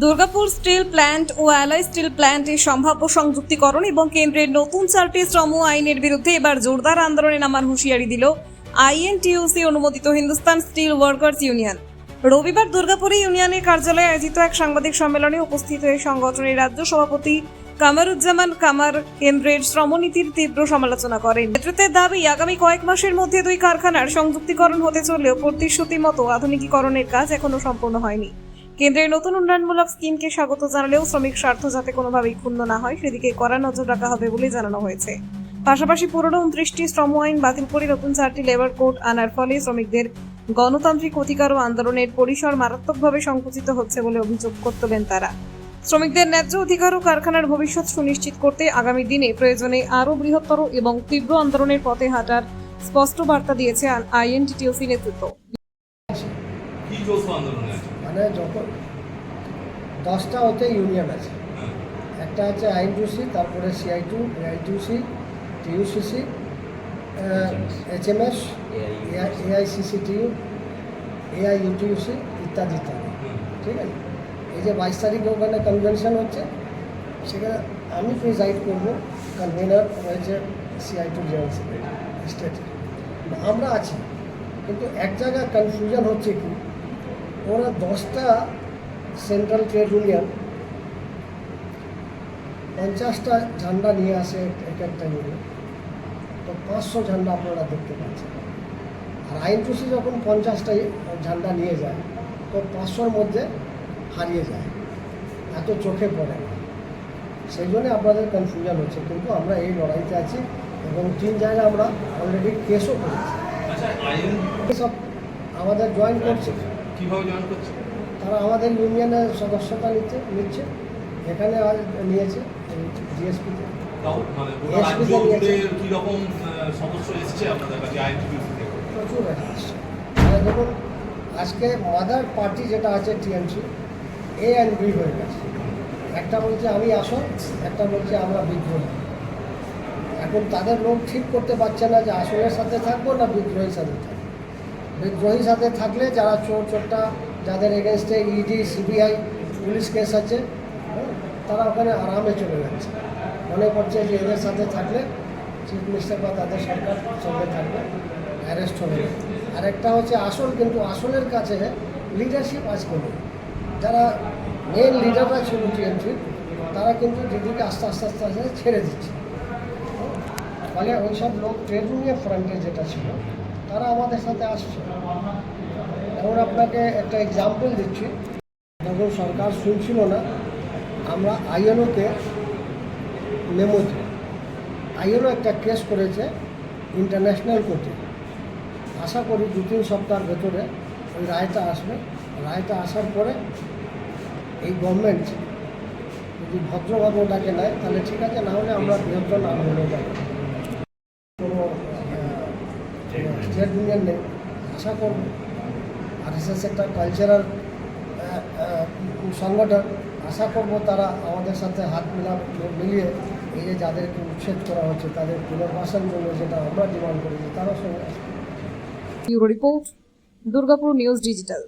Durgapur steel plant ও alloy still প্ল্যান্টের সম্ভাব্য সংযুক্তিকরণ এবং কেন্দ্রের নতুন 4টি শ্রম আইনের বিরুদ্ধে এবার জোরদার আন্দোলনে নামার হুঁশিয়ারি দিল আইএনটিইউসি অনুমোদিত হিন্দুস্তান স্টিল ওয়ার্কার্স ইউনিয়ন। রবিবার দুর্গাপুরে ইউনিয়নের কার্যালয়ে আয়োজিত এক সাংবাদিক সম্মেলনে উপস্থিত হয়ে সংগঠনের রাজ্য সভাপতি কামারুজ্জামান কামার কেন্দ্রের শ্রমনীতির তীব্র সমালোচনা করেন। নেতৃত্বের দাবি, আগামী কয়েক মাসের মধ্যে দুই কারখানার সংযুক্তিকরণ হতে চললেও প্রতিশ্রুতি মতো আধুনিকীকরণের কাজ এখনো সম্পূর্ণ হয়নি। কেন্দ্রের নতুন উন্নয়নমূলক স্কিমকে স্বাগত জানালেও শ্রমিক স্বার্থ যাতে কোনোভাবেই ক্ষুণ্ণ না হয় সেদিকে কড়া নজর রাখা হবে বলে জানানো হয়েছে। পাশাপাশি পুরনো 29টি শ্রম আইন বাতিল করে নতুন 4টি লেবার কোড আনার ফলে শ্রমিকদের গণতান্ত্রিক অধিকার ও আন্দোলনের পরিসর মারাত্মকভাবে সংকুচিত হচ্ছে বলে অভিযোগ করতেন তারা। শ্রমিকদের ন্যায্য অধিকার ও কারখানার ভবিষ্যৎ সুনিশ্চিত করতে আগামী দিনে প্রয়োজনে আরও বৃহত্তর এবং তীব্র আন্দোলনের পথে হাঁটার স্পষ্ট বার্তা দিয়েছে আইএনটিটিউসি নেতৃত্ব। মানে যখন 10টা হতে ইউনিয়ন আছে, একটা আছে আইএনটিউসি, তারপরে সিআই2, এআইটিউসি, টিইউসিসি, এইচএমএস, এআইসিসিটিইউ, এআইইউটিউসি ইত্যাদি ইত্যাদি। ঠিক আছে, এই যে 22 তারিখে ওখানে কনভেনশন হচ্ছে, সেখানে আমি প্রিজাইড করবো। কনভেনার হয়েছে সিআই2 জেনারেল সেক্রেটারি স্টেটের, আমরা আছি। কিন্তু এক জায়গায় কনফিউশন হচ্ছে কি, ওরা 10টা সেন্ট্রাল ট্রেড ইউনিয়ন 50টা ঝান্ডা নিয়ে আসে এক একটা ইউনিয়ন, তো 500 ঝান্ডা আপনারা দেখতে পাচ্ছেন। আর আইএনটিইউসি যখন 50টা ঝান্ডা নিয়ে যায়, তো 500-র মধ্যে হারিয়ে যায়, এত চোখে পড়ে না। সেই জন্যে আপনাদের কনফিউশন হচ্ছে, কিন্তু আমরা এই লড়াইতে আছি এবং 3 জায়গায় আমরা অলরেডি কেসও করেছি। সব আমাদের জয়েন করছে। কিভাবে জয়েন করছে? তারা আমাদের ইউনিয়নের সদস্যতা নিচ্ছে, এখানে আজ নিয়েছে জিএসপিতে, কিরকম সদস্য এসছে আপনাদের কাছে আইএনটিইউসি থেকে? প্রচুর আসছে। দেখুন, আজকে মাদার পার্টি যেটা আছে টিএমসি, এ অ্যান্ড বি হয়ে গেছে। একটা বলছে আমি আসল, একটা বলছে আমরা বিদ্রোহী। এখন তাদের লোক ঠিক করতে পারছে না যে আসলের সাথে থাকবো না বিদ্রোহীর সাথে থাকবো। বিদ্রোহীর সাথে থাকলে যারা চোরটা, যাদের এগেনস্টে ইডি, সিবিআই, পুলিশ কেস আছে, তারা ওখানে আরামে চলে যাচ্ছে। মনে করছে যে এদের সাথে থাকলে চিফ মিনিস্টার বা তাদের সরকার সঙ্গে থাকবে, অ্যারেস্ট হবে। আরেকটা হচ্ছে আসল, কিন্তু আসলের কাছে লিডারশিপ আজকে নেই। যারা মেন লিডাররা ছিল টিএমসি, তারা কিন্তু দিদিকে আস্তে আস্তে আস্তে আস্তে ছেড়ে দিচ্ছে। ফলে ওই সব লোক ট্রেড ইউনিয়ন ফ্রন্টে যেটা ছিল, তারা আমাদের সাথে আসছে। এখন আপনাকে একটা এক্সাম্পল দিচ্ছি। যখন সরকার শুনছিল না, আমরা আইএলওকে মেমো দিই। আইএলও একটা কেস করেছে ইন্টারন্যাশনাল কোর্টে। আশা করি 2-3 সপ্তাহের ভেতরে ওই রায়টা আসবে। রায়টা আসার পরে এই গভর্নমেন্ট যদি ভদ্রভাবে ওটাকে নেয় তাহলে ঠিক আছে, না হলে আমরা বৃহত্তর আন্দোলনে যাব। কোনো ট্রেড ইউনিয়ন নেই, আশা করব। আরএসএস একটা কালচারাল সংগঠন, আশা করব তারা আমাদের সাথে হাত মিলিয়ে এই যে যাদেরকে উচ্ছেদ করা হচ্ছে তাদের পুনর্বাসনের জন্য যেটা আমরা ডিমান্ড করেছি, তারাও সঙ্গে আসবে। Bureau report, Durgapur news digital.